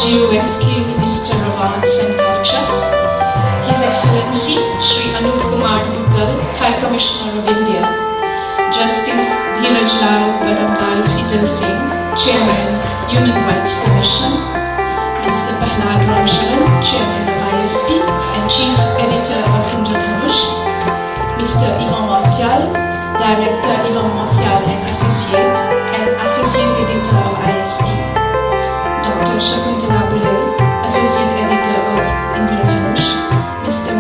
GUSK Minister of Arts and Culture, His Excellency Shri Anup Kumar Duggal, High Commissioner of India, Justice Dheeraj Lal Baramlal Sital Singh, Chairman, Human Rights Commission, Mr. Pahlad Ramsurrun, Chairman of ISP and Chief Editor of Indradhanush, Mr. Ivan Martial, Director Ivan Martial and Associate Editor of ISP, Dr. Shakuntala Bulel, Associate Editor of Indradhanush, Mr.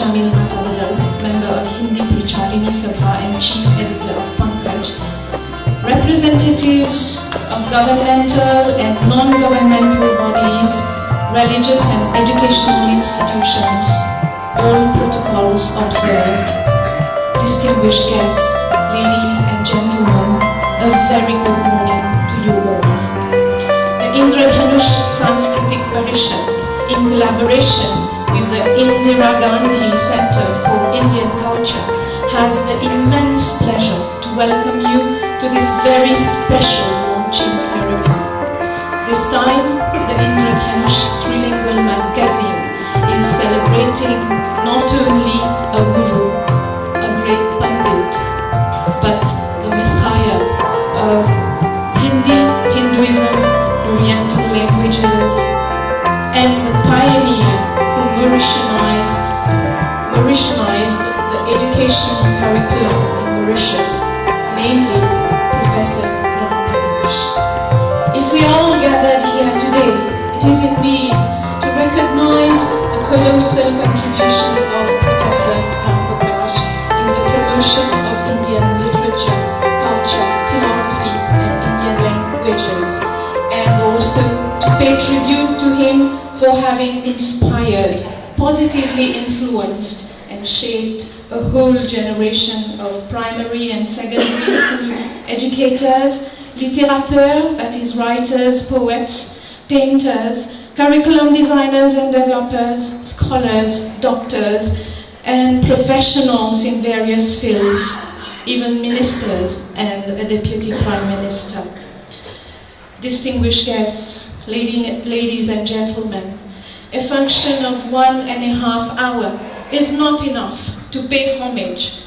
Jamil Matadal, member of Hindi Pracharini Sabha and chief editor of Pankaj, representatives of governmental and non-governmental bodies, religious and educational institutions, all protocols observed, distinguished guests, ladies and gentlemen, a very good morning to you all. The Indradhanush Sanskritik Parishad, in collaboration with the Indira Gandhi Center for Indian Culture, has the immense pleasure to welcome you to this very special launching ceremony. This time, the Indradhanush Trilingual magazine is celebrating not only a guru, a great pandit, but the messiah of Hindi, Hinduism, Oriental languages, and the pioneer who Mauritianized the educational curriculum in Mauritius, namely Professor Ramsurrun. If we are all gathered here today, it is indeed to recognize the colossal contribution of Professor Prakash in the promotion of Indian literature, culture, philosophy, and Indian languages, and also to pay tribute to him for having inspired, positively influenced, and shaped a whole generation of primary and secondary school educators, littérateurs, that is writers, poets, painters, curriculum designers and developers, scholars, doctors, and professionals in various fields, even ministers and a deputy prime minister. Distinguished guests, ladies and gentlemen, a function of 1.5 hours is not enough to pay homage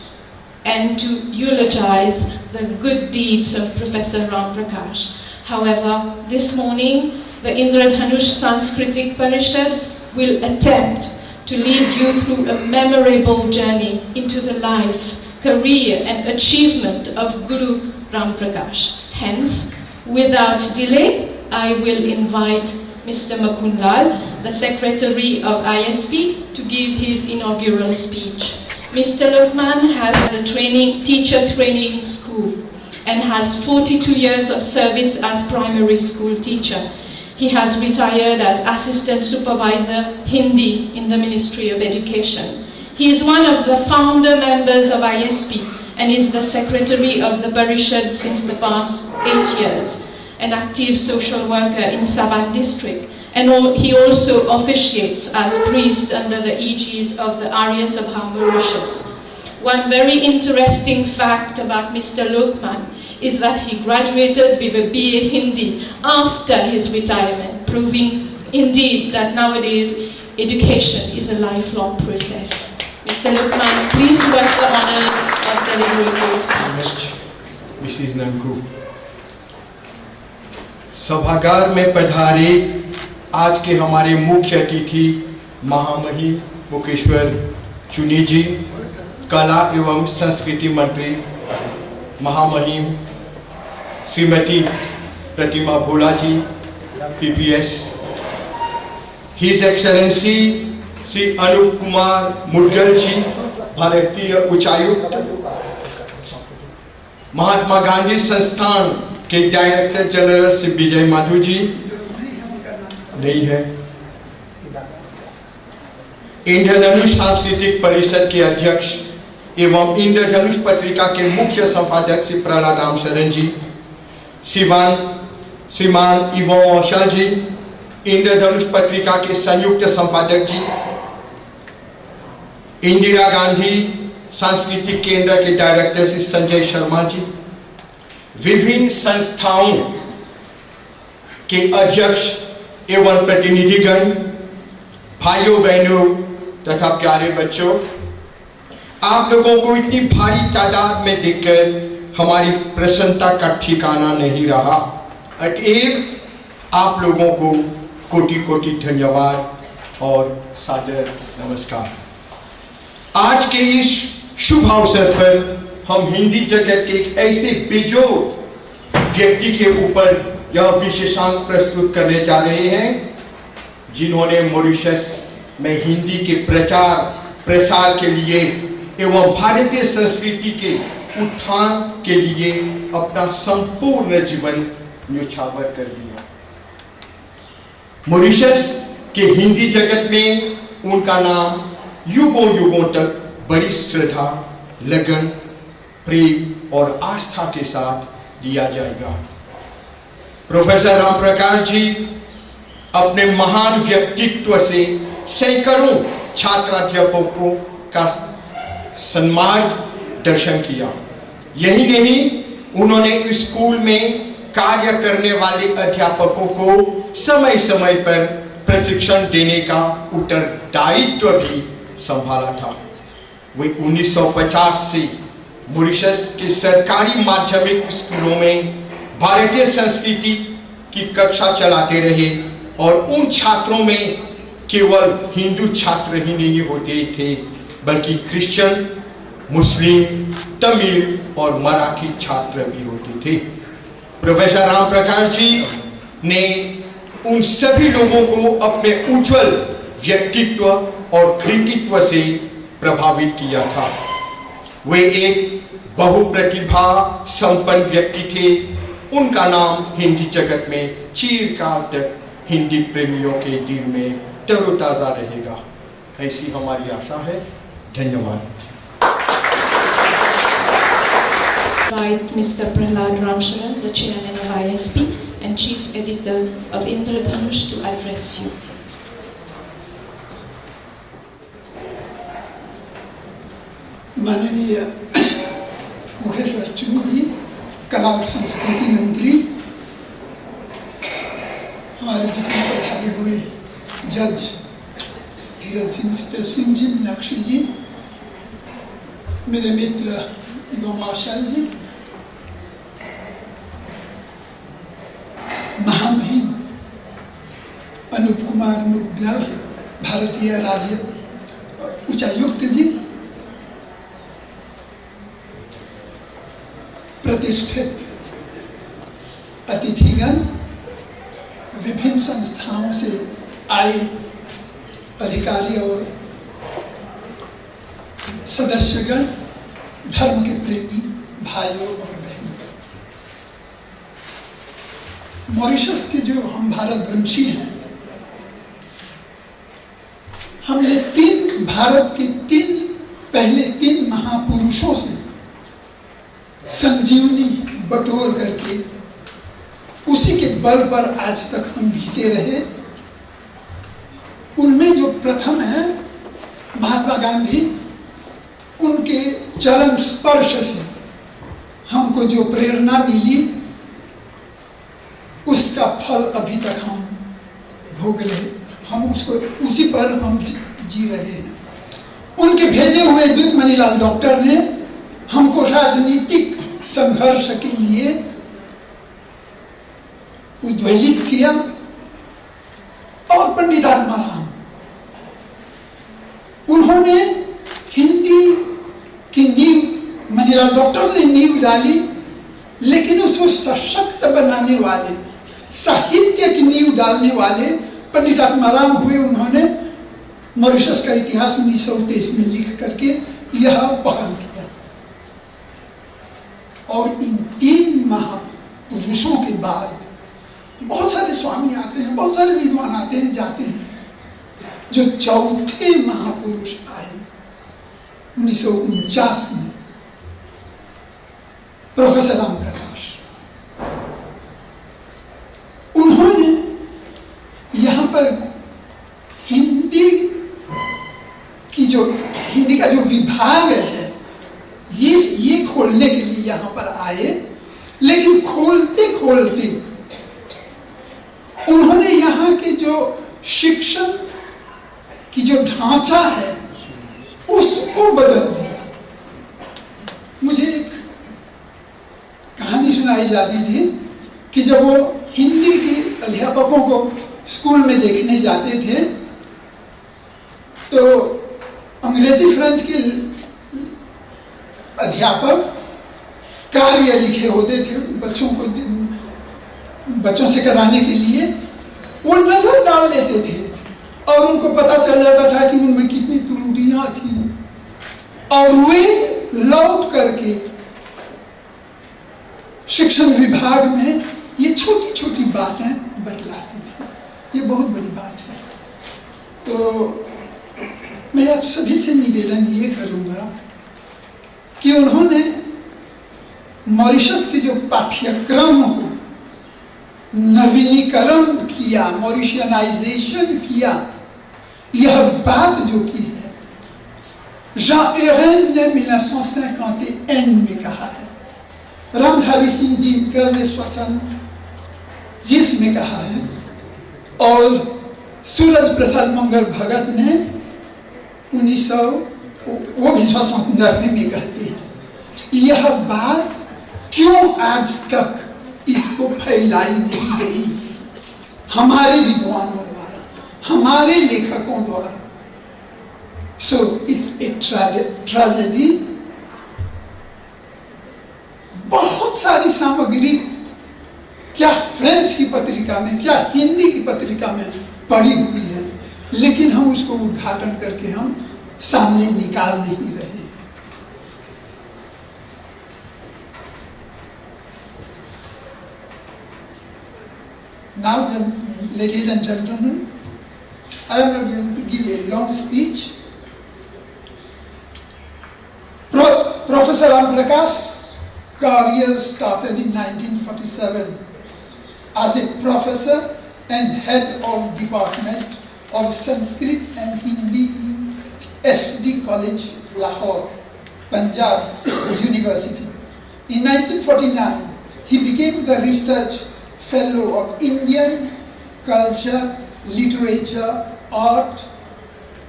and to eulogize the good deeds of Professor Ram Prakash. However, this morning, the Indradhanush Sanskritik Parishad will attempt to lead you through a memorable journey into the life, career, and achievement of Guru Ram Prakash. Hence, without delay, I will invite Mr. Makundal, the Secretary of ISP, to give his inaugural speech. Mr. Lokman has a teacher training school and has 42 years of service as primary school teacher. He has retired as Assistant Supervisor Hindi in the Ministry of Education. He is one of the founder members of ISP and is the Secretary of the Parishad since the past 8 years, an active social worker in Saban district, and he also officiates as priest under the aegis of the Arya Sabha Mauritius. One very interesting fact about Mr. Lokman is that he graduated with a BA Hindi after his retirement, proving indeed that nowadays education is a lifelong process. Mr. Lokman, please do us the honor of delivering your speech. Mrs. Nanku. सभागार में पधारे आज के हमारे मुख्य अतिथि महामहिम मुकेश्वर चुनी जी, कला एवं संस्कृति मंत्री महामहिम Shrimati Pratima Bhola ji, PPS, his excellency Shri Anup Kumar Mudgal ji, भारतीय उच्चायुक्त, महात्मा गांधी संस्थान के डायरेक्टर जनरल श्री विजय माधु जी नहीं है, इंद्रधनुष सांस्कृतिक परिषद के अध्यक्ष एवं इंद्रधनुष पत्रिका के मुख्य संपादक श्री प्रहलाद रामशरण जी, श्रीमान इवो औशा जी, इंद्रधनुष पत्रिका के संयुक्त संपादक जी, इंदिरा गांधी सांस्कृतिक केंद्र के डायरेक्टर श्री संजय शर्मा जी, विभिन्न संस्थाओं के अध्यक्ष एवं प्रतिनिधिगण, भाइयों बहनों तथा प्यारे बच्चों, आप लोगों को इतनी भारी तादाद में देखकर हमारी प्रसन्नता का ठिकाना नहीं रहा। अतएव आप लोगों को कोटि कोटि धन्यवाद और सादर नमस्कार। आज के इस शुभ अवसर पर हम हिंदी जगत के एक ऐसे बेजोड़ व्यक्ति के ऊपर यह विशेषांक प्रस्तुत करने जा रहे हैं जिन्होंने मॉरिशस में हिंदी के प्रचार प्रसार के लिए एवं भारतीय संस्कृति के उत्थान के लिए अपना संपूर्ण जीवन न्यौछावर कर दिया। मॉरिशस के हिंदी जगत में उनका नाम युगों युगों तक बड़ी श्रद्धा, लगन, प्रेम और आस्था के साथ लिया जाएगा। प्रोफेसर राम प्रकाश जी अपने महान व्यक्तित्व से सैकड़ों छात्राध्यापकों का सन्मार्ग दर्शन किया। यही नहीं, उन्होंने स्कूल में कार्य करने वाले अध्यापकों को समय समय पर प्रशिक्षण देने का उत्तरदायित्व भी संभाला था। वे 1950 से मॉरिशस के सरकारी माध्यमिक स्कूलों में भारतीय संस्कृति की कक्षा चलाते रहे और उन छात्रों में केवल हिंदू छात्र ही नहीं होते थे, बल्कि क्रिश्चियन, मुस्लिम, तमिल और मराठी छात्र भी होते थे। प्रोफेसर राम प्रकाश जी ने उन सभी लोगों को अपने उज्जवल व्यक्तित्व और कृतित्व से प्रभावित किया था। वे एक बहुप्रतिभा संपन्न व्यक्ति थे। उनका नाम हिंदी जगत में चिरकाल तक हिंदी प्रेमियों के दिल में तरोताजा रहेगा, ऐसी हमारी आशा है। धन्यवाद। Invite Mr. Pahlad Ramsurrun, the chairman of ISP and chief editor of Indradhanush, to address you. माननीय मुख्य सचिव जी, कला और संस्कृति मंत्री, हमारे बीच में पधारे हुए जज धीरज सिंह जी, मीनाक्षी जी, मेरे मित्र गोमाशल जी, महामहिम अनूप कुमार मुद्गल, भारतीय राज्य उच्चायुक्त जी, प्रतिष्ठित अतिथिगण, विभिन्न संस्थाओं से आए अधिकारी और सदस्यगण, धर्म के प्रेमी भाइयों और बहनों, मॉरिशस के जो हम भारतवंशी हैं, हमने भारत के पहले तीन महापुरुषों से संजीवनी बटोर करके उसी के बल पर आज तक हम जीते रहे। उनमें जो प्रथम है महात्मा गांधी, उनके चरण स्पर्श से हमको जो प्रेरणा मिली, उसका फल अभी तक हम भोग रहे, हम उसको उसी पर हम जी रहे हैं। उनके भेजे हुए दूत मनीलाल डॉक्टर ने हमको राजनीतिक संघर्ष के लिए उद्वेलित किया और पंडित आत्माराम, उन्होंने हिंदी की नींव मनीलाल डॉक्टर ने नींव डाली, लेकिन उसको सशक्त बनाने वाले, साहित्य की नींव डालने वाले पंडित आत्माराम हुए। उन्होंने मॉरिशस का इतिहास 1923 में लिख करके यह पहल किया और इन तीन महापुरुषों के बाद बहुत सारे स्वामी आते हैं, बहुत सारे विद्वान आते हैं जाते हैं। जो चौथे महापुरुष आए 1949 में, प्रोफेसर राम प्रकाश, उन्होंने यहाँ पर हिंदी का जो विभाग है ये खोलने के लिए यहाँ पर आए, लेकिन खोलते खोलते उन्होंने यहाँ के जो शिक्षण की जो ढांचा है उसको बदल दिया। मुझे एक कहानी सुनाई जाती थी कि जब वो हिंदी के अध्यापकों को स्कूल में देखने जाते थे तो अंग्रेजी फ्रेंच के अध्यापक कार्य लिखे होते थे बच्चों से कराने के लिए, वो नजर डाल लेते थे और उनको को पता चल जाता था कि उनमें कितनी त्रुटियां थी, और वे लौट करके शिक्षण विभाग में ये छोटी छोटी बातें बतलाते थे। ये बहुत बड़ी बात है। तो मैं आप सभी से निवेदन ये करूंगा कि उन्होंने मॉरिशस के जो पाठ्यक्रम को नवीनीकरण किया, मॉरिशियनाइजेशन किया, यह बात जो की है जॉन एरेन ने 1951 में कहा है, रामधारी सिंह दिनकर ने 1970 में कहा है, और सूरज प्रसाद मंगर भगत ने 1900 वो भी 1990 में कहते हैं। यह बात क्यों आज तक इसको फैलाई नहीं गई हमारे विद्वानों द्वारा, हमारे लेखकों द्वारा? So it's a tragedy. बहुत सारी सामग्री क्या फ्रेंच की पत्रिका में, क्या हिंदी की पत्रिका में पड़ी हुई है, लेकिन हम उसको उद्घाटन करके हम सामने निकाल नहीं रहे। Now, ladies and gentlemen, I am not going to give a long speech. Professor Prakash's career started in 1947 as a professor and head of Department of Sanskrit and Hindi in SD College, Lahore, Punjab University. In 1949, he became the research fellow of Indian culture, literature, art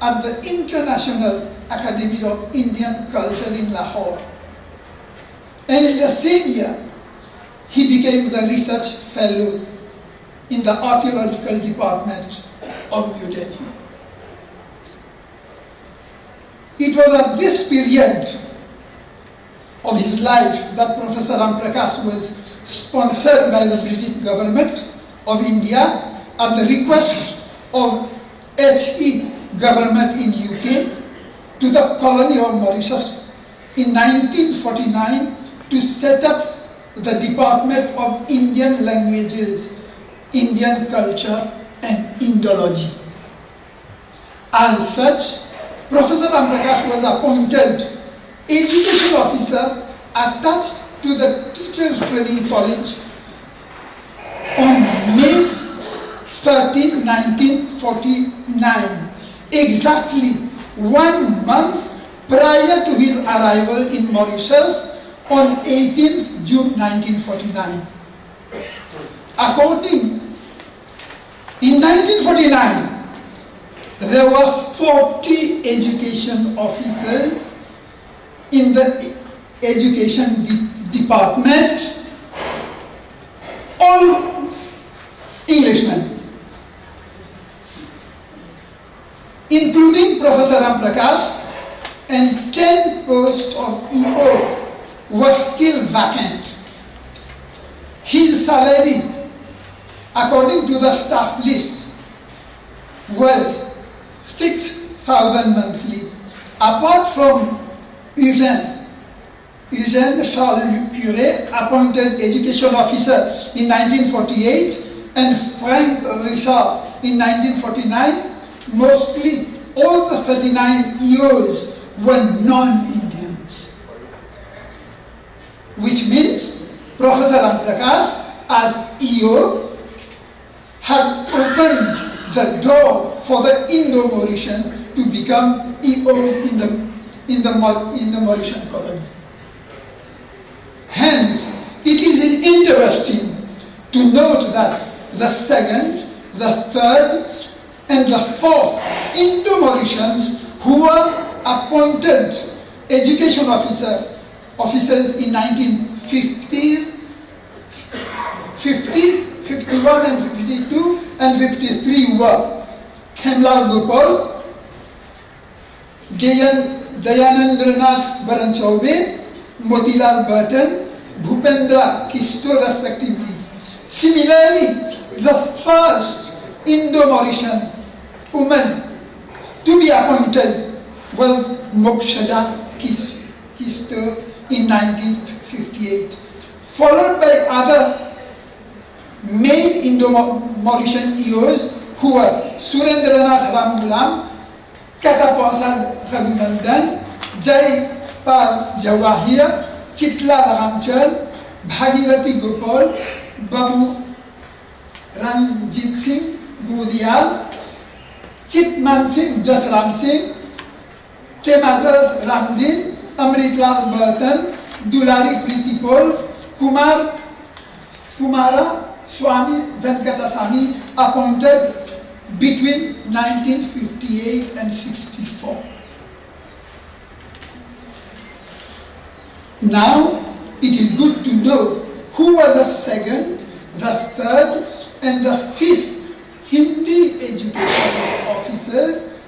at the International Academy of Indian Culture in Lahore. And in the same year, he became the research fellow in the archaeological department of New Delhi. It was at this period of his life that Professor Prakash was sponsored by the British government of India at the request of HE government in UK to the colony of Mauritius in 1949 to set up the Department of Indian Languages, Indian Culture and Indology. As such, Professor Prakash was appointed education officer attached to the Teachers Training College on May 13, 1949, exactly 1 month prior to his arrival in Mauritius on 18th June 1949. In 1949, there were 40 education officers in the education department, all Englishmen, including Professor Prakash, and 10 posts of EO were still vacant. His salary, according to the staff list, was 6,000 monthly. Apart from Eugène Charles Pure, appointed education officer in 1948, and Frank Richard in 1949, mostly all the 39 EOs were non-Indians. Which means Professor Prakash as EO had opened the door for the Indo-Mauritian to become EOs in the Mauritian colony. Hence, it is interesting to note that the second, the third, and the fourth Indo-Mauritians who were appointed education officers in 1950s, 50, 51 and 52 and 53 were Khemlal Gopal, Dayanendranath Baranchaube, Motilal Burton, Bhupendra Kisto respectively. Similarly, the first Indo-Mauritian woman to be appointed was Mokshada Kister in 1958, followed by other main Indo-Mauritian EOs who were Surendranath Ramgulam, Katapasad Raghunandan, Jai Pal Jawahir, Chitla Ramchal, Bhagirathi Gopal, Babu Ranjit Singh Godial, Chitman Singh Jasram Singh, Temadar Ramdin, Amritlal Burton, Dulari Pritipol, Kumara Swami Venkatasamy appointed between 1958 and 64. Now, it is good to know who were the second, the third, and the fifth Hindi education officers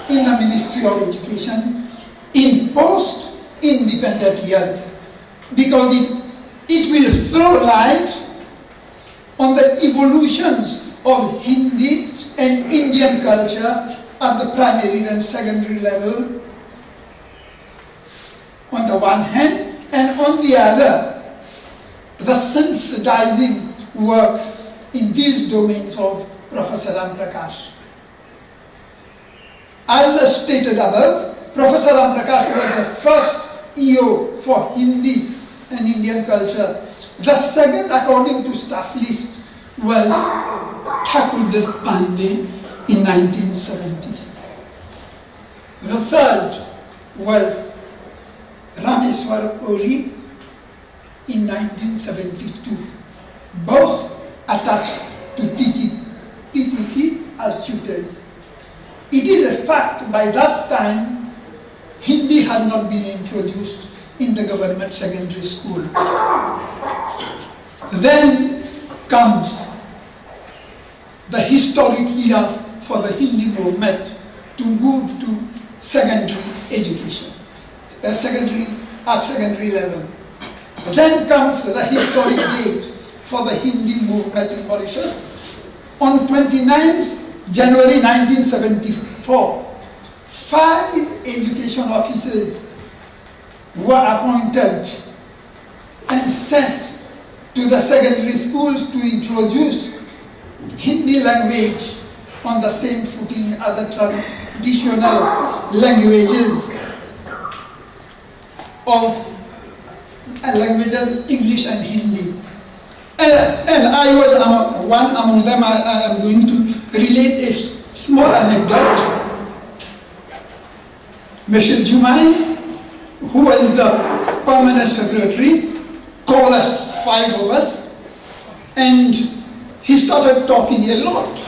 in the Ministry of Education in post-independent years, because it will throw light on the evolutions of Hindi and Indian culture at the primary and secondary level on the one hand, and on the other, the sensitizing works in these domains of Professor Prakash. As stated above, Professor Prakash was the first EO for Hindi and Indian culture. The second, according to staff list, was Thakur Pandey in 1970. The third was Rameswar Ori in 1972, both attached to TTC as tutors. It is a fact by that time Hindi had not been introduced in the government secondary school. Then comes the historic year for the Hindi movement to move to secondary education, at secondary level. Then comes the historic date for the Hindi movement in Mauritius. On 29th January 1974, 5 education officers were appointed and sent to the secondary schools to introduce Hindi language on the same footing as the traditional languages of English and Hindi. And I was one among them. I am going to relate a small anecdote. Monsieur Jumai, who was the permanent secretary, called us, 5 of us, and he started talking a lot,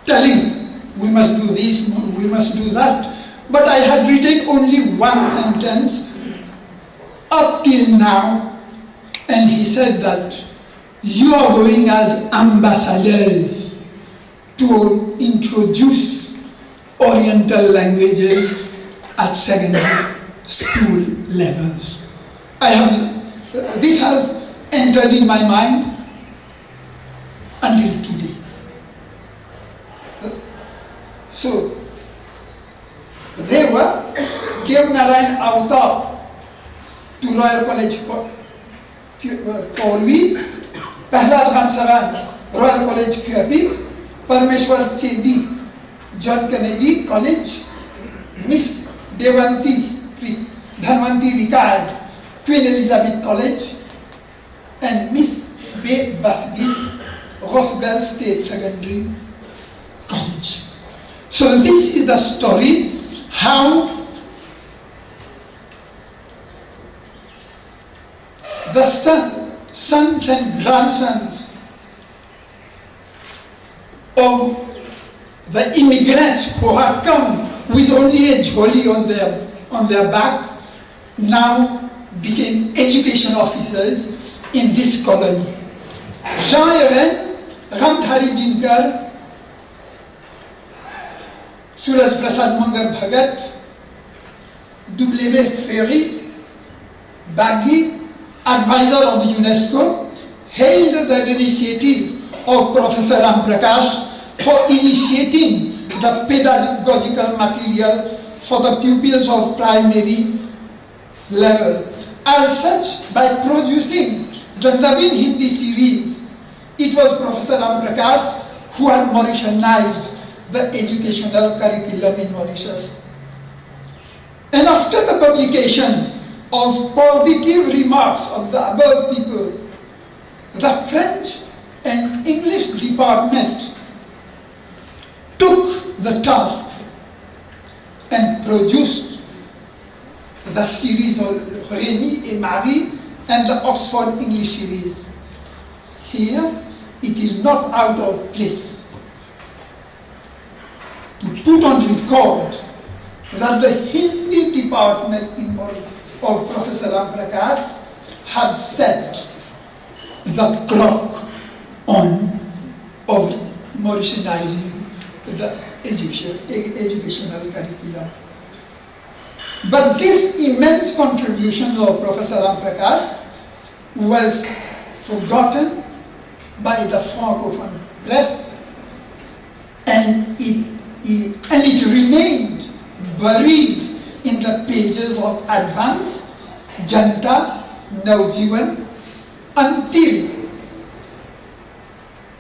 telling we must do this, we must do that. But I had written only one sentence up till now, and he said that you are going as ambassadors to introduce Oriental languages at secondary school levels. This has entered in my mind until today. So, they were Kev-Narayan Avtar to Royal College Korvi, Pahlad Ramsurrun, Royal College QAP, Parmeshwar Chedi, John Kennedy College, Miss Dhanwanti Rikaj, Queen Elizabeth College, and Miss Bay Basgit, Roswell State Secondary College. So this is the story how the sons and grandsons of the immigrants who have come with only a jolly on their back now became education officers in this colony. Jean Even, Ramdhari Dinkar, Suraj Prasad Mangar Bhagat, W. Ferry, Baghi, advisor of UNESCO, hailed the initiative of Professor Prakash for initiating the pedagogical material for the pupils of primary level. As such, by producing the Navin Hindi series, it was Professor Prakash who had Mauritianized the educational curriculum in Mauritius. And after the publication of positive remarks of the above people, the French and English department took the task and produced the series of Rémi et Marie and the Oxford English series. Here, it is not out of place to put on record that the Hindi department of Professor Prakash had set the clock on of Mauritianizing the educational curriculum. But this immense contribution of Professor Prakash was forgotten by the Francophone press, and it remained buried in the pages of Advance, Janta, Navjivan, until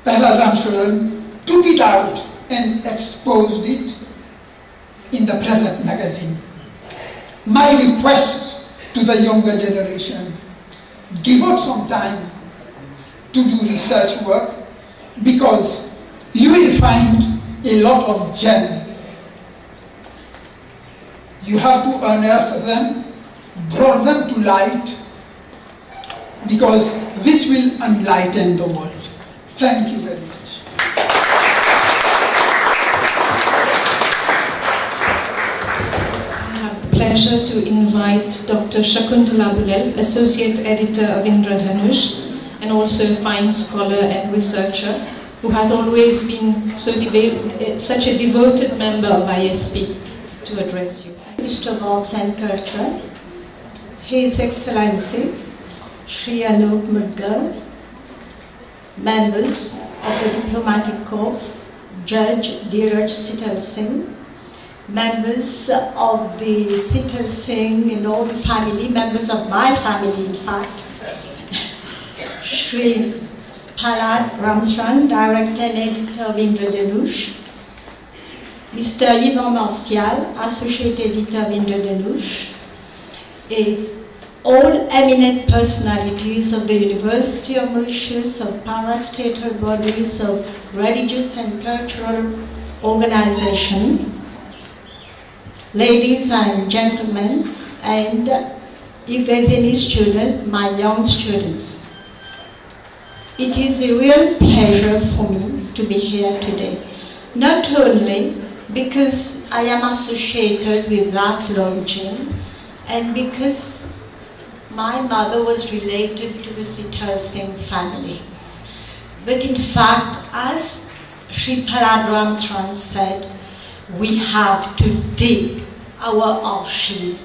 Pahlad Ramsurrun took it out and exposed it in the present magazine. My request to the younger generation, devote some time to do research work, because you will find a lot of gems. You have to unearth them, bring them to light, because this will enlighten the world. Thank you very much. I have the pleasure to invite Dr. Shakuntala Bulel, Associate Editor of Indradhanush, and also a fine scholar and researcher who has always been such a devoted member of ISP, to address you. Minister of Arts and Culture, His Excellency Shri Anup Mudgal, members of the Diplomatic Corps, Judge Dheeraj Sital Singh, members of the Sital Singh and all the family, members of my family in fact, Shri Pahlad Ramsurrun, Director and Editor of Indradhanush, Mr. Yvan Martial, Associate Editor of Indradhanush, and all eminent personalities of the University of Mauritius, of parastatal bodies, of religious and cultural organizations, ladies and gentlemen, and if there's any student, my young students. It is a real pleasure for me to be here today, not only because I am associated with that launching and because my mother was related to the Sital Singh family, but in fact, as Shri Pahlad Ramsurrun said, we have to dig our archive.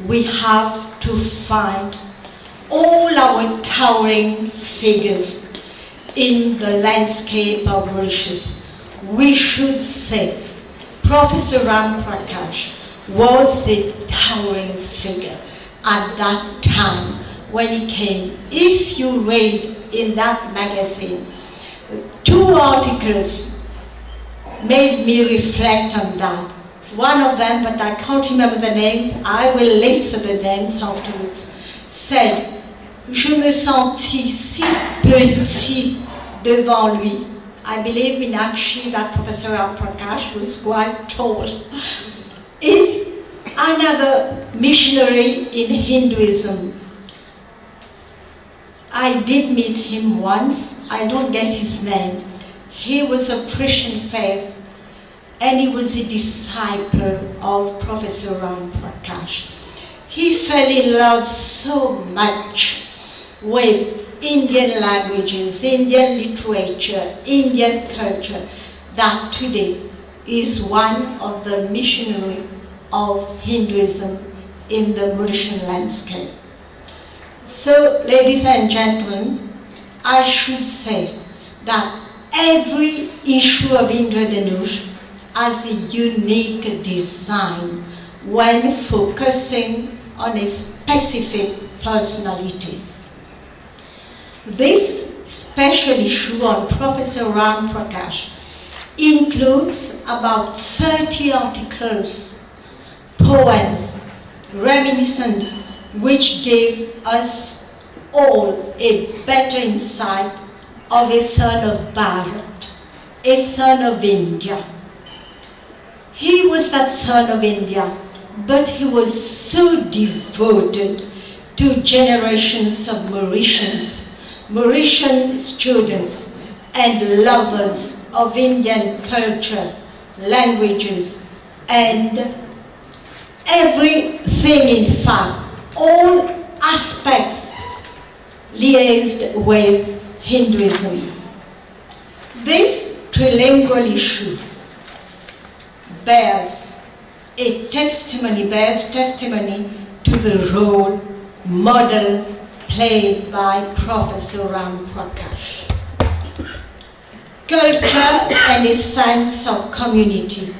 We have to find all our towering figures in the landscape of Mauritius. We should say Professor Prakash was a towering figure at that time when he came. If you read in that magazine, 2 articles made me reflect on that. One of them, but I can't remember the names, I will list the names afterwards, said, je me sentis si petit devant lui. I believe in actually that Professor Prakash was quite tall. Another missionary in Hinduism, I did meet him once, I don't get his name. He was of Christian faith and he was a disciple of Professor Prakash. He fell in love so much with Indian languages, Indian literature, Indian culture, that today is one of the missionaries of Hinduism in the Mauritian landscape. So, ladies and gentlemen, I should say that every issue of Indradhanush has a unique design when focusing on a specific personality. This special issue on Professor Ram Prakash includes about 30 articles, poems, reminiscences, which gave us all a better insight of a son of Bharat, a son of India. He was that son of India, but he was so devoted to generations of Mauritian students and lovers of Indian culture, languages, and everything, in fact, all aspects liaised with Hinduism. This trilingual issue bears testimony to the role model played by Professor Ram Prakash. Culture and a sense of community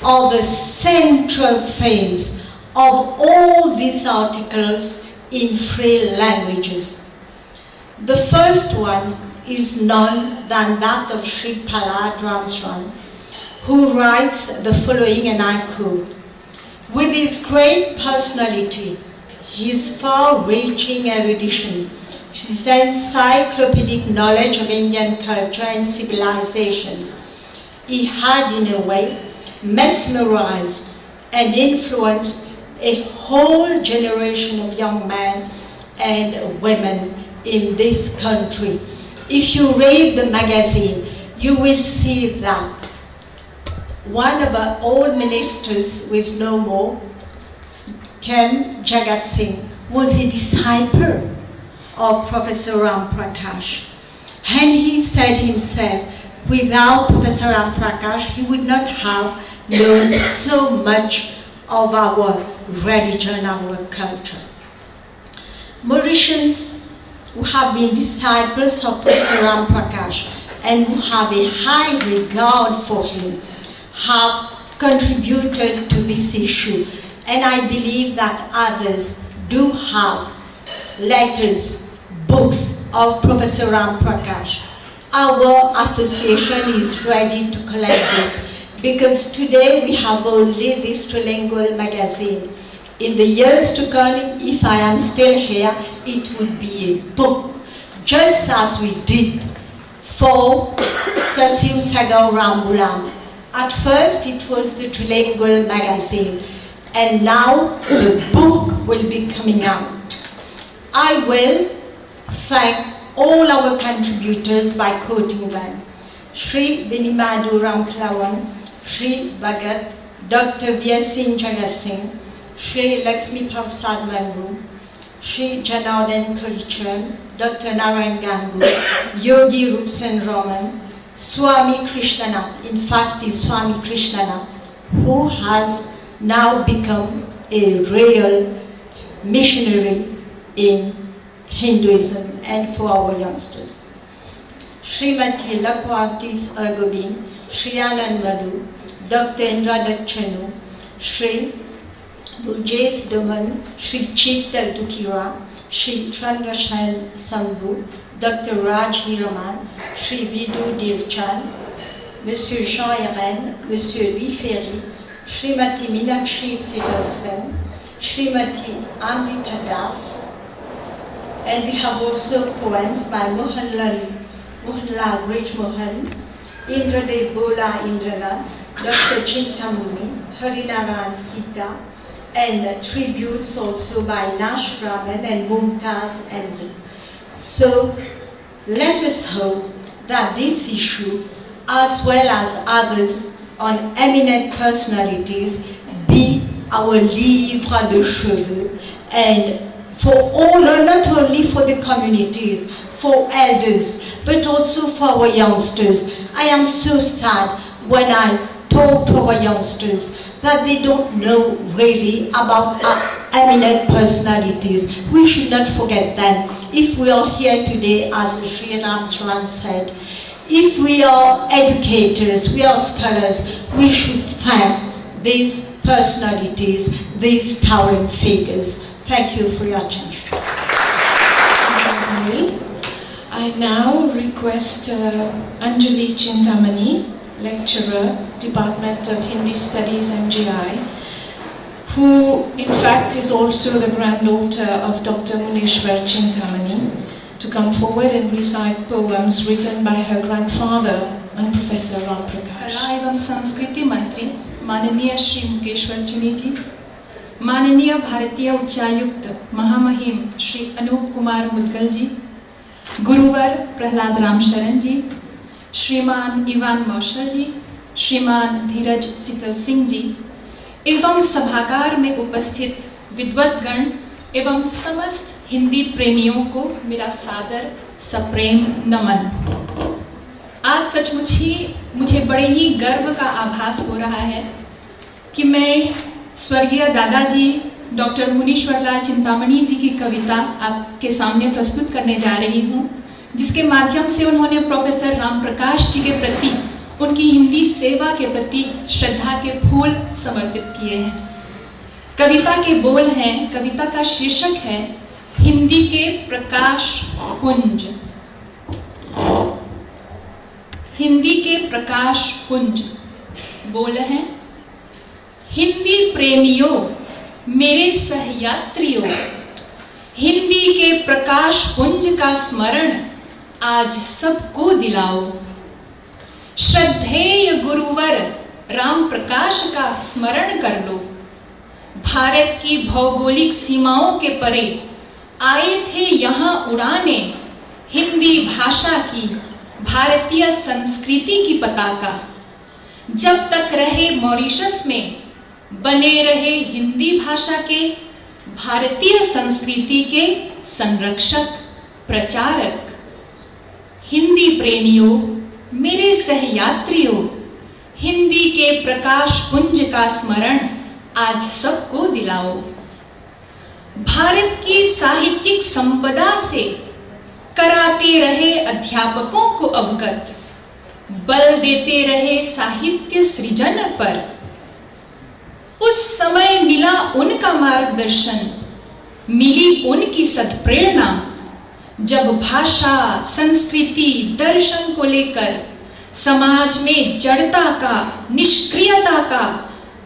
are the central themes of all these articles in 3 languages. The first one is none than that of Sri Pahlad Ramsurrun, who writes the following, and I quote, "With his great personality, his far-reaching erudition, his encyclopedic knowledge of Indian culture and civilizations, he had in a way mesmerized and influenced a whole generation of young men and women in this country." If you read the magazine, you will see that one of our old ministers, who is no more, Ken Jagat Singh, was a disciple of Professor Ram Prakash. And he said himself, without Professor Ram Prakash, he would not have known so much of our religion, our culture. Mauritians who have been disciples of Professor Ram Prakash and who have a high regard for him have contributed to this issue. And I believe that others do have letters, books of Professor Ram Prakash. Our association is ready to collect this because today we have only this trilingual magazine. In the years to come, if I am still here, it would be a book, just as we did for Sasiu Sagar Rambulam. At first, it was the trilingual magazine, and now the book will be coming out. I will thank all our contributors by quoting them. Sri Binimadu Ramklawan, Sri Bhagat, Dr. Vyasin Jagat Singh, Sri Lakshmi Prasad Mangu, Sri Janardan Karichan, Dr. Narayan Gangu, Yogi Rupsen Roman, Swami Krishnanath, in fact is Swami Krishnanath, who has now become a real missionary in Hinduism and for our youngsters. Srimati Lakwantis Ergobin, Sri Anand Madhu, Dr. Indradhanush, Sri Burjes Doman, Sri Chital Dukira, Sri Chandrashan Sambhu, Dr. Raj Hiraman, Sri Vidhu Dilchan, Monsieur Jean Herren, Monsieur Louis Ferry, Srimati Meenakshi Siddharsen, Srimati Amrita Das, and we have also poems by Mohanlal Raj Mohan, Indradev Bola Indira, Dr. Chintamuni, Harinarayan Sita, and tributes also by Nash Raman and Mumtaz Envy. So let us hope that this issue, as well as others on eminent personalities, be our livre de chevet, and for all, not only for the communities, for elders, but also for our youngsters. I am so sad when I talk to our youngsters that they don't know really about our eminent personalities. We should not forget them. If we are here today, as Sri Ramsurrun said, if we are educators, we are scholars, we should thank these personalities, these towering figures. Thank you for your attention. I now request Anjali Chintamani, lecturer, Department of Hindi Studies and GI, who in fact is also the granddaughter of Dr. Muneshwar Chintamani, to come forward and recite poems written by her grandfather and Professor Ram Prakash. कला एवं संस्कृति मंत्री माननीय श्री मुकेश्वर चुनी जी, माननीय भारतीय उच्चायुक्त महामहिम श्री अनूप कुमार मुदगल जी, गुरुवर प्रहलाद रामशरण जी, श्रीमान इवान मौशल जी, श्रीमान धीरज शीतल सिंह जी एवं सभागार में उपस्थित विद्वद्गण एवं समस्त हिंदी प्रेमियों को मेरा सादर सप्रेम नमन। आज सचमुच ही मुझे बड़े ही गर्व का आभास हो रहा है कि मैं स्वर्गीय दादाजी डॉक्टर मुनीश्वर लाल चिंतामणि जी की कविता आपके सामने प्रस्तुत करने जा रही हूँ, जिसके माध्यम से उन्होंने प्रोफेसर राम प्रकाश जी के प्रति, उनकी हिंदी सेवा के प्रति श्रद्धा के फूल समर्पित किए हैं। कविता के बोल हैं, कविता का शीर्षक है हिंदी के प्रकाश पुंज। हिंदी के प्रकाश पुंज बोल हैं, हिंदी प्रेमियों मेरे सहयात्रियों, हिंदी के प्रकाश पुंज का स्मरण आज सबको दिलाओ। श्रद्धेय गुरुवर राम प्रकाश का स्मरण कर लो। भारत की भौगोलिक सीमाओं के परे आए थे यहाँ उड़ाने, हिंदी भाषा की, भारतीय संस्कृति की पताका। जब तक रहे मॉरिशस में, बने रहे हिंदी भाषा के, भारतीय संस्कृति के संरक्षक प्रचारक। हिंदी प्रेमियों मेरे सहयात्रियों, हिंदी के प्रकाश पुंज का स्मरण आज सबको दिलाओ। भारत की साहित्यिक संपदा से कराते रहे अध्यापकों को अवगत, बल देते रहे साहित्य सृजन पर। उस समय मिला उनका मार्गदर्शन, मिली उनकी सद्प्रेरणा, जब भाषा, संस्कृति, दर्शन को लेकर समाज में जड़ता का, निष्क्रियता का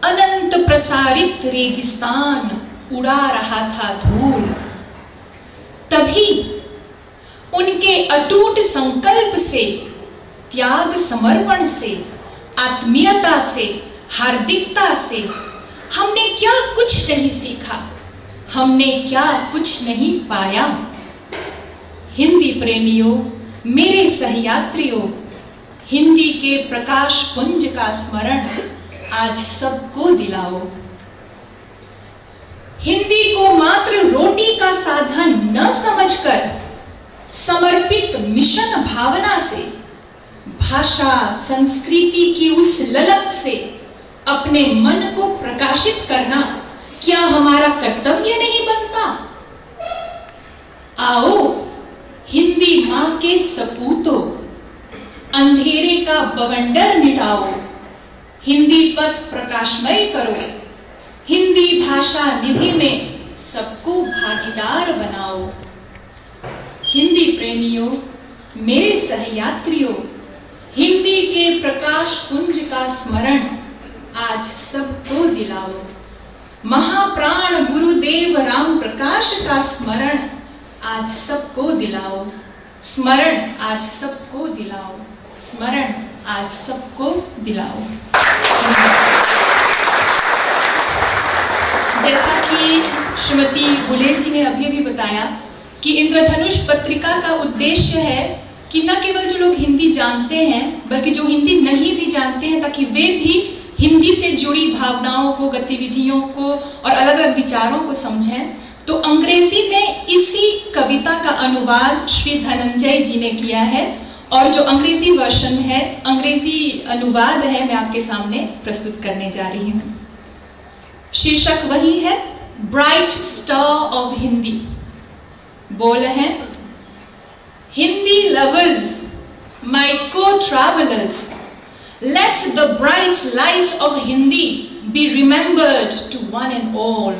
अनंत प्रसारित रेगिस्तान उड़ा रहा था धूल। तभी उनके अटूट संकल्प से, त्याग समर्पण से, आत्मीयता से, हार्दिकता से हमने क्या कुछ नहीं सीखा, हमने क्या कुछ नहीं पाया। हिंदी प्रेमियों मेरे सहयात्रियों, हिंदी के प्रकाश पुंज का स्मरण आज सबको दिलाओ। हिंदी को मात्र रोटी का साधन न समझकर समर्पित मिशन भावना से, भाषा संस्कृति की उस ललक से अपने मन को प्रकाशित करना क्या हमारा कर्तव्य नहीं बनता? आओ हिंदी मां के सपूतों, अंधेरे का बवंडर मिटाओ, हिंदी पथ प्रकाशमय करो, हिंदी भाषा निधि में सबको भागीदार बनाओ। हिंदी प्रेमियों मेरे सहयात्रियों, हिंदी के प्रकाश पुंज का स्मरण आज सबको दिलाओ। महाप्राण गुरुदेव राम प्रकाश का स्मरण आज सबको दिलाओ। स्मरण आज सबको दिलाओ, स्मरण आज सबको दिलाओ। जैसा कि श्रीमती बुलेल जी ने अभी बताया कि इंद्रधनुष पत्रिका का उद्देश्य है कि न केवल जो लोग हिंदी जानते हैं बल्कि जो हिंदी नहीं भी जानते हैं, ताकि वे भी हिंदी से जुड़ी भावनाओं को, गतिविधियों को और अलग अलग विचारों को समझें। तो अंग्रेजी में इसी कविता का अनुवाद श्री धनंजय जी ने किया है, और जो अंग्रेजी वर्जन है, अंग्रेजी अनुवाद है, मैं आपके सामने प्रस्तुत करने जा रही हूँ। शीर्षक वही है, ब्राइट स्टार ऑफ हिंदी। बोल है, Hindi lovers my co-travelers, let the bright light of Hindi be remembered to one and all.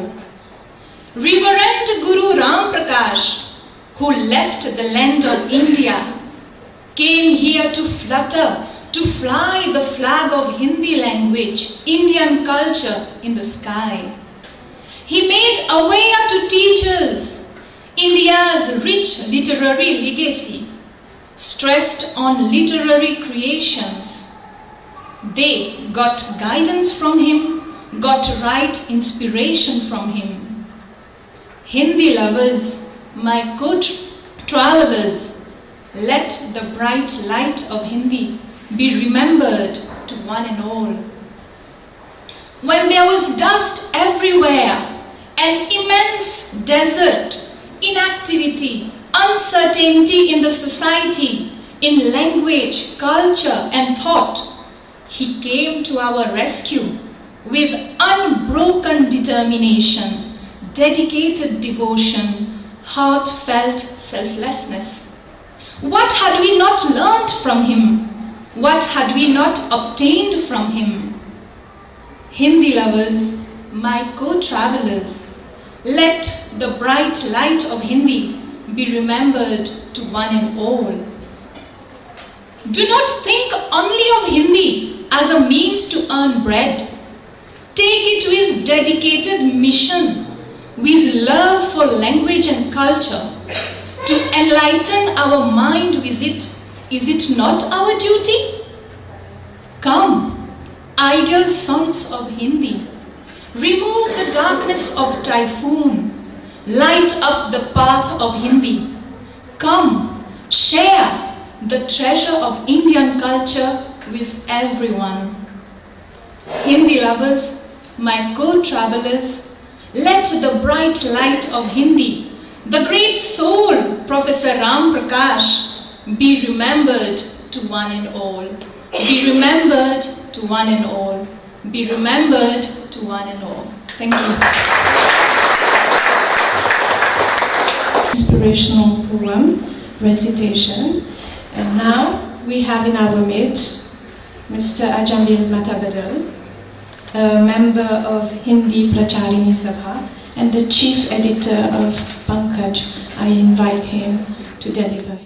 Reverend Guru Prakash, who left the land of India, came here to flutter, to fly the flag of Hindi language, Indian culture in the sky. He made aware to teachers India's rich literary legacy, stressed on literary creations. They got guidance from him, got right inspiration from him. Hindi lovers, my co-travelers, let the bright light of Hindi be remembered to one and all. When there was dust everywhere, an immense desert, inactivity, uncertainty in the society, in language, culture, and thought, he came to our rescue with unbroken determination, dedicated devotion, heartfelt selflessness. What had we not learnt from him? What had we not obtained from him? Hindi lovers, my co-travelers, let the bright light of Hindi be remembered to one and all. Do not think only of Hindi as a means to earn bread. Take it with dedicated mission, with love for language and culture, to enlighten our mind with it. Is it not our duty? Come, ideal sons of Hindi, remove the darkness of typhoon, light up the path of Hindi. Come, share the treasure of Indian culture with everyone. Hindi lovers, my co-travelers, let the bright light of Hindi, the great soul, Professor Prakash, be remembered to one and all. Be remembered to one and all. Be remembered to one and all. Thank you. Inspirational poem recitation. And now we have in our midst Mr. Ajamil Matabadal, a member of Hindi Pracharini Sabha and the chief editor of Pankaj. I invite him to deliver.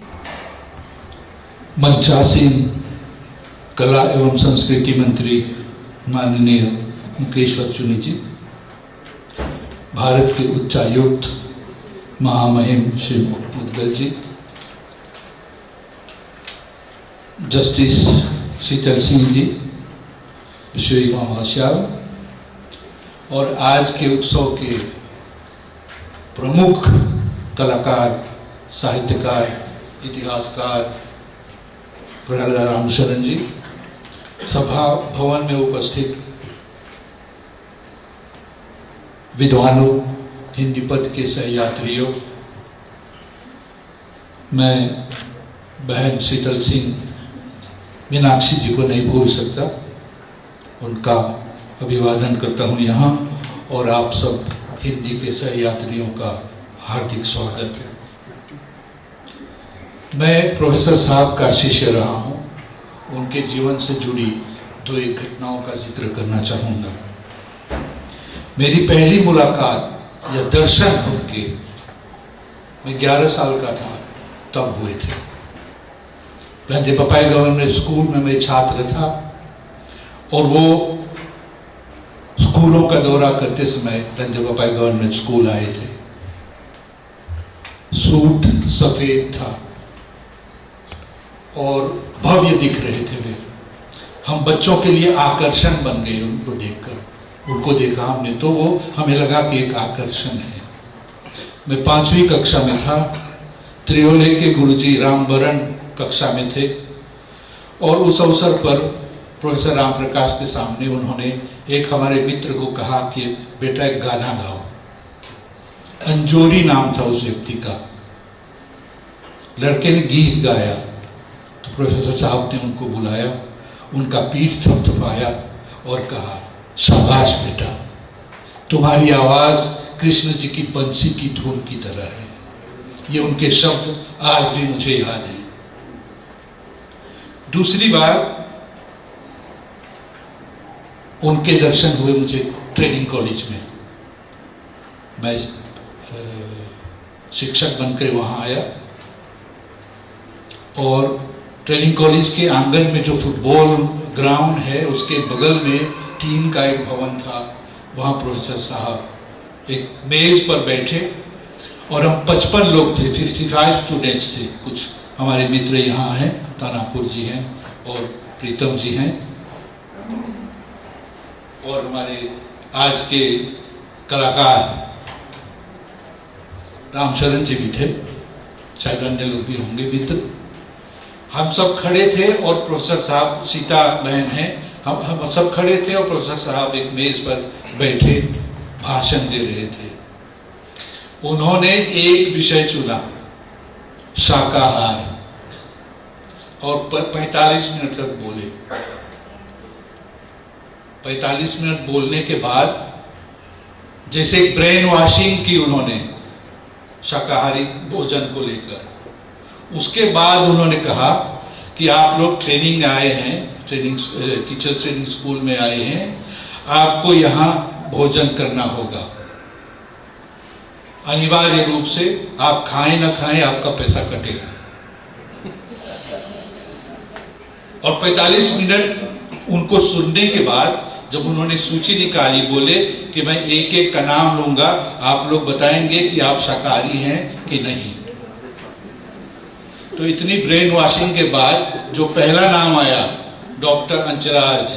मंचासीन कला एवं संस्कृति मंत्री माननीय मुकेश चुनी जी, भारत के उच्चायुक्त महामहिम श्री मुदगल जी, justice शीतल सिंह जी, विश्व महाशय और आज के उत्सव के प्रमुख कलाकार, साहित्यकार, इतिहासकार प्रहलाद रामशरण जी, सभा भवन में उपस्थित विद्वानों, हिंदी पथ के सहयात्रियों, मैं बहन शीतल सिंह मीनाक्षी जी को नहीं भूल सकता, उनका अभिवादन करता हूँ यहाँ, और आप सब हिंदी के सहयात्रियों का हार्दिक स्वागत है। मैं प्रोफेसर साहब का शिष्य रहा हूँ, उनके जीवन से जुड़ी दो एक घटनाओं का जिक्र करना चाहूँगा। मेरी पहली मुलाकात या दर्शन उनके, मैं 11 साल का था तब हुए थे। लंदे पपाई गवर्नमेंट स्कूल में मैं छात्र था और वो स्कूलों का दौरा करते समय लंदे पपाई गवर्नमेंट स्कूल आए थे। सूट सफेद था और भव्य दिख रहे थे वे। हम बच्चों के लिए आकर्षण बन गए उनको देखकर। उनको देखा हमने तो वो हमें लगा कि एक आकर्षण है। मैं 5वीं कक्षा में था, त्रियोले के गुरुजी रामबरन कक्षा में थे और उस अवसर पर प्रोफेसर राम प्रकाश के सामने उन्होंने एक हमारे मित्र को कहा कि बेटा एक गाना गाओ। अंजोरी नाम था उस व्यक्ति का। लड़के ने गीत गाया तो प्रोफेसर साहब ने उनको बुलाया, उनका पीठ थपथपाया और कहा, शाबाश बेटा, तुम्हारी आवाज कृष्ण जी की बंसी की धुन की तरह है। ये उनके शब्द आज भी मुझे याद हैं। दूसरी बार उनके दर्शन हुए मुझे ट्रेनिंग कॉलेज में। मैं शिक्षक बनकर वहाँ आया और ट्रेनिंग कॉलेज के आंगन में जो फुटबॉल ग्राउंड है उसके बगल में टीम का एक भवन था। वहाँ प्रोफेसर साहब एक मेज पर बैठे और हम 55 लोग थे, 55 स्टूडेंट्स थे। कुछ हमारे मित्र यहाँ हैं, तानापुर जी हैं और प्रीतम जी हैं और हमारे आज के कलाकार रामशरण जी भी थे, शायद अन्य लोग भी होंगे मित्र। हम सब खड़े थे और प्रोफेसर साहब, सीता बहन हैं, हम सब खड़े थे और प्रोफेसर साहब एक मेज पर बैठे भाषण दे रहे थे। उन्होंने एक विषय चुना, शाकाहार, और 45 मिनट तक बोले। 45 मिनट बोलने के बाद जैसे ब्रेन वॉशिंग की उन्होंने शाकाहारी भोजन को लेकर। उसके बाद उन्होंने कहा कि आप लोग ट्रेनिंग आए हैं, टीचर्स ट्रेनिंग स्कूल में आए हैं, आपको यहाँ भोजन करना होगा। अनिवार्य रूप से आप खाएं ना खाएं आपका पैसा कटेगा। और 45 मिनट उनको सुनने के बाद जब उन्होंने सूची निकाली, बोले कि मैं एक एक का नाम लूंगा, आप लोग बताएंगे कि आप शाकाहारी हैं कि नहीं। तो इतनी ब्रेन वॉशिंग के बाद जो पहला नाम आया, डॉक्टर अंचराज,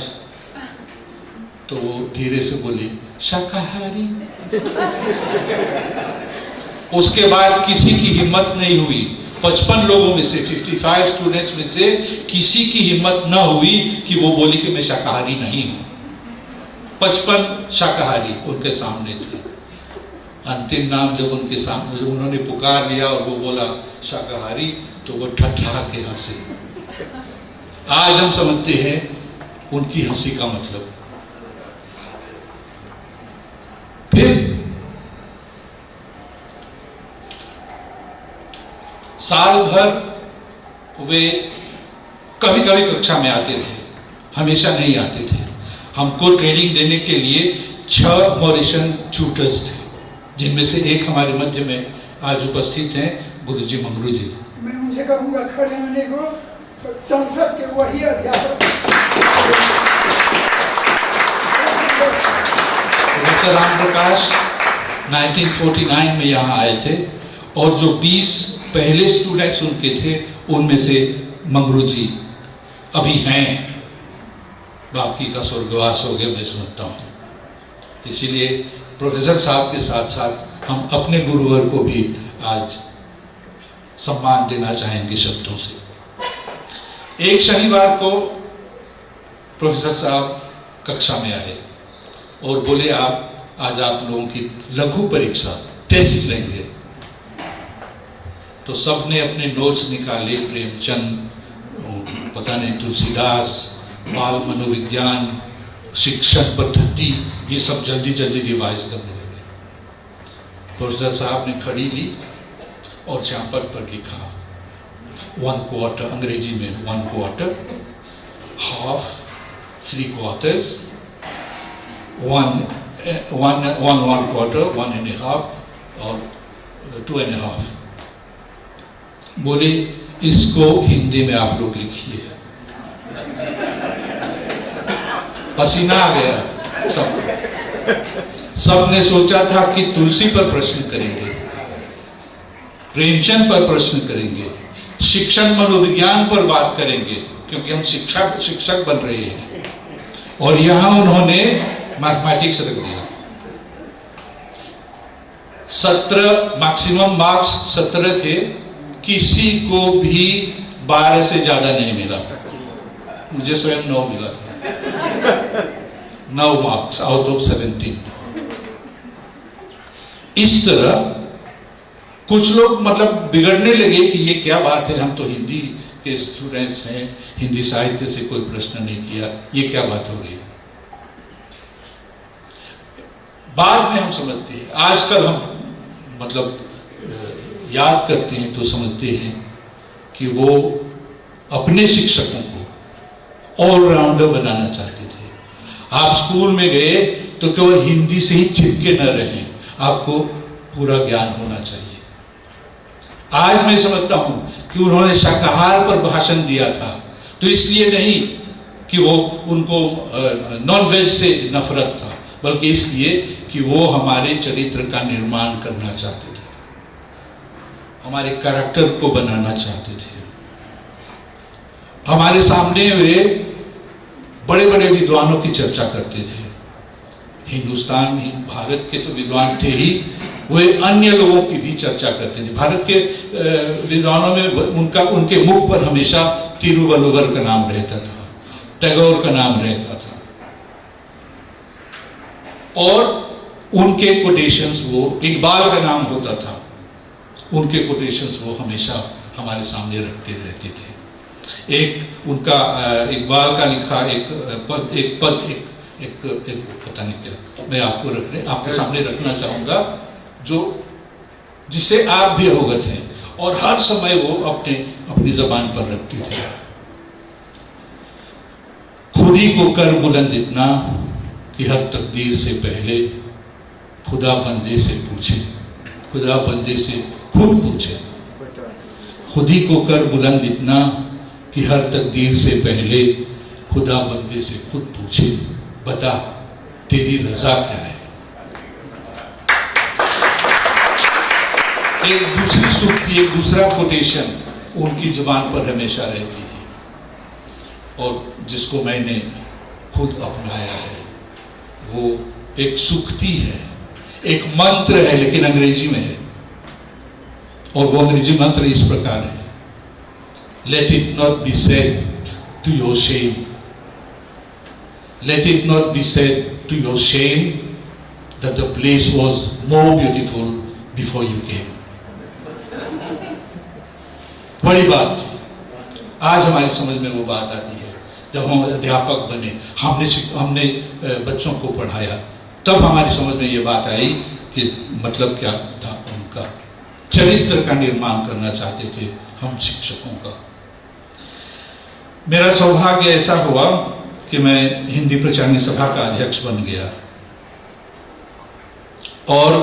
तो वो धीरे से बोले शाकाहारी। उसके बाद किसी की हिम्मत नहीं हुई, 55 लोगों में से, 55 स्टूडेंट्स में से किसी की हिम्मत न हुई कि वो बोली कि मैं शाकाहारी नहीं हूं। 55 शाकाहारी उनके सामने थे। अंतिम नाम जब उनके सामने, जब उन्होंने पुकार लिया और वो बोला शाकाहारी, तो वो ठठा के हंसे। आज हम समझते हैं उनकी हंसी का मतलब। फिर साल भर वे कभी कभी कक्षा में आते थे, हमेशा नहीं आते थे। हमको ट्रेनिंग देने के लिए 6 मॉरिशन ट्यूटर्स थे, जिनमें से एक हमारे मध्य में आज उपस्थित हैं गुरुजी मंगरू जी। मैं उनसे कहूंगा खड़े होने को, संसद के वही अध्यापक प्रोफेसर राम प्रकाश 1949 में यहाँ आए थे और जो 20 पहले स्टूडेंट्स उनके थे उनमें से मंगरू जी अभी हैं, बाकी का स्वर्गवास हो गया मैं समझता हूँ। इसीलिए प्रोफेसर साहब के साथ साथ हम अपने गुरुवर को भी आज सम्मान देना चाहेंगे शब्दों से। एक शनिवार को प्रोफेसर साहब कक्षा में आए और बोले आप आज आप लोगों की लघु परीक्षा टेस्ट लेंगे। तो सबने अपने नोट्स निकाले, प्रेमचंद, पता नहीं तुलसीदास, बाल मनोविज्ञान, शिक्षण पद्धति, ये सब जल्दी जल्दी रिवाइज करने लगे। प्रोफेसर साहब ने खड़ी ली और चापट पर लिखा 1 क्वार्टर, अंग्रेजी में 1 क्वार्टर, हाफ, 3 क्वार्टर्स, 1 क्वार्टर, 1.5 और 2.5। बोले इसको हिंदी में आप लोग लिखिए। पसीना आ गया सब ने सोचा था कि तुलसी पर प्रश्न करेंगे, प्रेमचंद पर प्रश्न करेंगे, शिक्षण मनोविज्ञान पर बात करेंगे, क्योंकि हम शिक्षक बन रहे हैं। और यहां उन्होंने मैथमेटिक्स रख दिया। 17 मैक्सिमम मार्क्स 17 थे, किसी को भी 12 से ज्यादा नहीं मिला। मुझे स्वयं 9 मिला था, 9 मार्क्स आउट ऑफ 17। इस तरह कुछ लोग मतलब बिगड़ने लगे कि ये क्या बात है, हम तो हिंदी के स्टूडेंट्स हैं, हिंदी साहित्य से कोई प्रश्न नहीं किया, ये क्या बात हो गई। बाद में हम समझते हैं, आजकल हम मतलब याद करते हैं तो समझते हैं कि वो अपने शिक्षकों को ऑलराउंडर बनाना चाहते थे। आप स्कूल में गए तो केवल हिंदी से ही चिपके न रहें, आपको पूरा ज्ञान होना चाहिए। आज मैं समझता हूं कि उन्होंने शाकाहार पर भाषण दिया था तो इसलिए नहीं कि वो उनको नॉन वेज से नफरत था, बल्कि इसलिए कि वो हमारे चरित्र का निर्माण करना चाहते थे, हमारे कैरेक्टर को बनाना चाहते थे। हमारे सामने वे बड़े बड़े विद्वानों की चर्चा करते थे। हिंदुस्तान भारत के तो विद्वान थे ही, वे अन्य लोगों की भी चर्चा करते थे। भारत के विद्वानों में उनके मुख पर हमेशा तिरुवल्लुवर का नाम रहता था, टैगोर का नाम रहता था, और उनके कोटेशंस, वो इकबाल का नाम होता था, उनके कोटेशंस वो हमेशा हमारे सामने रखते रहते थे। एक उनका इकबाल का लिखा एक पद पता नहीं क्या मैं आपके सामने रखना चाहूंगा, जो जिससे आप भी अवगत हैं, और हर समय वो अपनी जबान पर रखते थे। खुद ही को कर बुलंद इतना कि हर तकदीर से पहले खुदा बंदे से पूछे, खुदा बंदे से खुद पूछे। खुद ही को कर बुलंद इतना कि हर तकदीर से पहले खुदा बंदे से खुद पूछे, बता तेरी रजा क्या है। एक दूसरी सूक्ति, एक दूसरा कोटेशन उनकी जुबान पर हमेशा रहती थी, और जिसको मैंने खुद अपनाया है। वो एक सूक्ति है, एक मंत्र है, लेकिन अंग्रेजी में है, और वो अंग्रेजी मंत्र इस प्रकार है: Let it not be said to your shame. Let it not be said to your shame that the place was more beautiful before you came. बड़ी बात थी। आज हमारी समझ में वो बात आती है जब हम अध्यापक बने, हमने बच्चों को पढ़ाया, तब हमारी समझ में ये बात आई कि मतलब क्या था। उनका चरित्र का निर्माण करना चाहते थे हम शिक्षकों का। मेरा सौभाग्य ऐसा हुआ कि मैं हिंदी प्रचारणी सभा का अध्यक्ष बन गया, और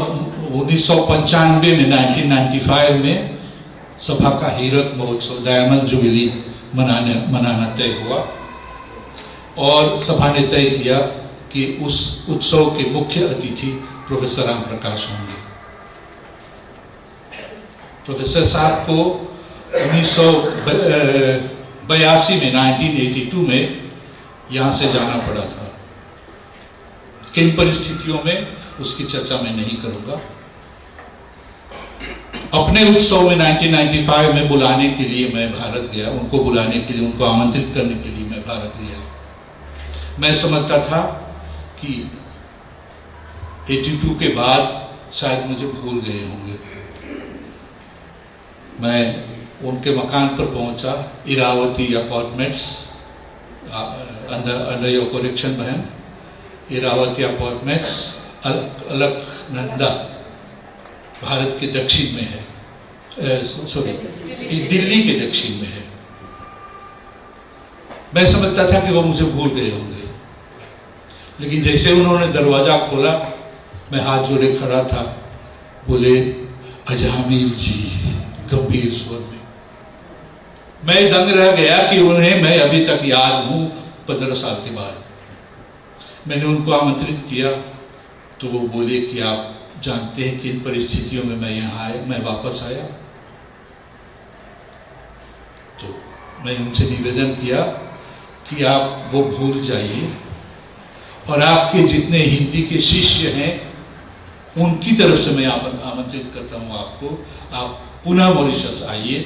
1995 में 1995 में सभा का हीरक महोत्सव, डायमंड जुबली मनाना तय हुआ, और सभा ने तय किया कि उस उत्सव के मुख्य अतिथि प्रोफेसर राम प्रकाश होंगे। प्रोफेसर साहब को 1982 में यहाँ से जाना पड़ा था। किन परिस्थितियों में उसकी चर्चा मैं नहीं करूंगा। अपने उत्सव में 1995 में बुलाने के लिए मैं भारत गया, उनको बुलाने के लिए, उनको आमंत्रित करने के लिए मैं भारत गया। मैं समझता था कि 82 के बाद शायद मुझे भूल गए होंगे। मैं उनके मकान पर पहुंचा, Iravati apartments, under your correction बहन, इरावती अपार्टमेंट्स, अलकनंदा, भारत के दक्षिण में है, दिल्ली के दक्षिण में है। मैं समझता था कि वो मुझे भूल गए होंगे, लेकिन जैसे उन्होंने दरवाजा खोला, मैं हाथ जोड़े खड़ा था, बोले अजामिल जी, गंभीर स्वर में। मैं दंग रह गया कि उन्हें मैं अभी तक याद हूं 15 साल के बाद। मैंने उनको आमंत्रित किया तो वो बोले कि आप जानते हैं कि इन परिस्थितियों में मैं यहाँ आया, मैं वापस आया। तो मैंने उनसे निवेदन किया कि आप वो भूल जाइए, और आपके जितने हिंदी के शिष्य हैं उनकी तरफ से मैं आमंत्रित करता हूँ आपको, आप पुनः मॉरिशस आइए,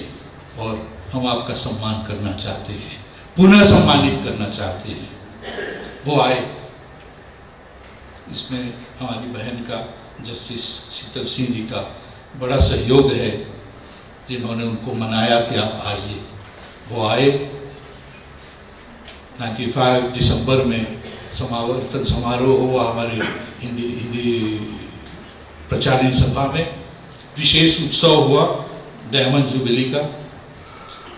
और हम आपका सम्मान करना चाहते हैं, पुनः सम्मानित करना चाहते हैं। वो आए। इसमें हमारी बहन का, जस्टिस शीतल सिंह जी का बड़ा सहयोग है, जिन्होंने उनको मनाया कि आप आइए। वो आए। 95 दिसंबर में समावर्तन समारोह हुआ हमारे हिंदी प्रचारणी सभा में। विशेष उत्सव हुआ डायमंड जुबली का,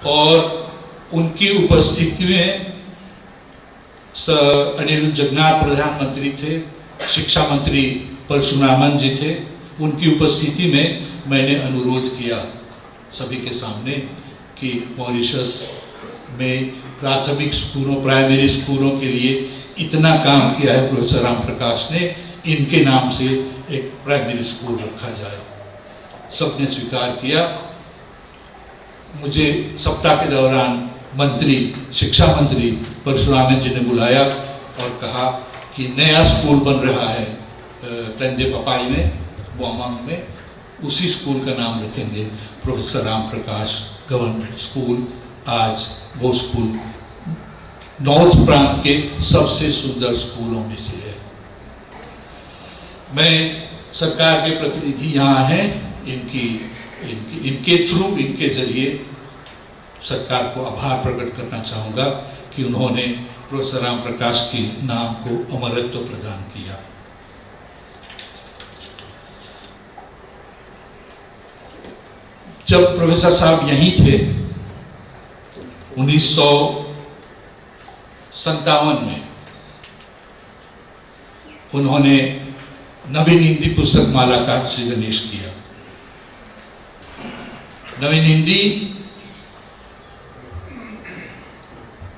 और उनकी उपस्थिति में अनिरुद्ध जगन्नाथ प्रधानमंत्री थे, शिक्षा मंत्री परशुरामन जी थे। उनकी उपस्थिति में मैंने अनुरोध किया सभी के सामने कि मॉरिशस में प्राथमिक स्कूलों, प्राइमरी स्कूलों के लिए इतना काम किया है प्रोफेसर राम प्रकाश ने, इनके नाम से एक प्राइमरी स्कूल रखा जाए। सबने स्वीकार किया। मुझे सप्ताह के दौरान शिक्षा मंत्री परशुरामन जी ने बुलाया और कहा कि नया स्कूल बन रहा है टंडे पपाई में, बोमांग में, उसी स्कूल का नाम रखेंगे professor Ram Prakash government school. आज वो स्कूल नॉर्थ प्रांत के सबसे सुंदर स्कूलों में से है। मैं सरकार के प्रतिनिधि यहाँ हैं, इनके थ्रू, इनके जरिए सरकार को आभार प्रकट करना चाहूँगा कि उन्होंने प्रोफेसर राम प्रकाश के नाम को अमरत्व प्रदान किया। जब प्रोफेसर साहब यहीं थे 1957 में, उन्होंने नवीन हिंदी पुस्तक माला का श्री गणेश किया। नवीन हिंदी,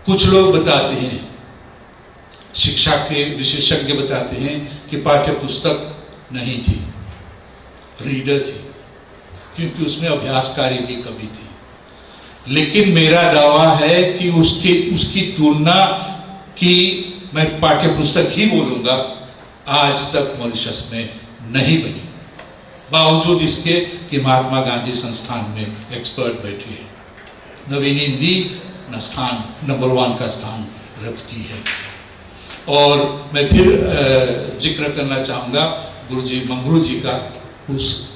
कुछ लोग बताते हैं, शिक्षा के विशेषज्ञ बताते हैं कि पाठ्य पुस्तक नहीं थी, रीडर थी, क्योंकि उसमें अभ्यासकारी की कमी थी। लेकिन मेरा दावा है कि उसकी तुलना की मैं पाठ्य पुस्तक ही बोलूंगा, आज तक मॉरिशस में नहीं बनी, बावजूद इसके कि महात्मा गांधी संस्थान में एक्सपर्ट बैठे हैं। नवीन हिंदी स्थान नंबर 1 का स्थान रखती है। और मैं फिर जिक्र करना चाहूँगा गुरुजी मंगरू जी का, उस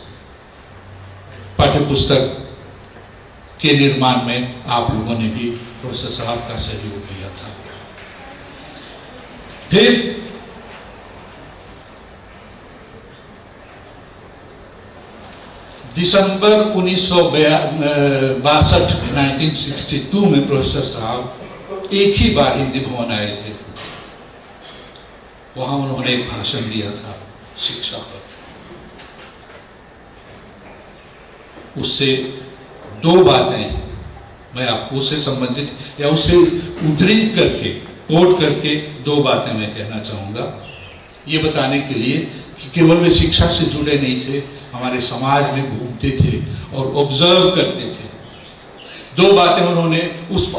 पाठ्य पुस्तक के निर्माण में आप लोगों ने भी प्रोफेसर साहब का सहयोग दिया था। फिर दिसंबर 1962 में प्रोफेसर साहब एक ही बार हिंदी भवन आए थे। वहां उन्होंने एक भाषण दिया था शिक्षा पर। उससे 2 बातें मैं आपको उससे संबंधित या उससे उद्धृत करके, कोट करके 2 बातें मैं कहना चाहूँगा, ये बताने के लिए कि केवल वे शिक्षा से जुड़े नहीं थे, हमारे समाज में घूमते थे और ऑब्जर्व करते थे। 2 बातें उन्होंने उस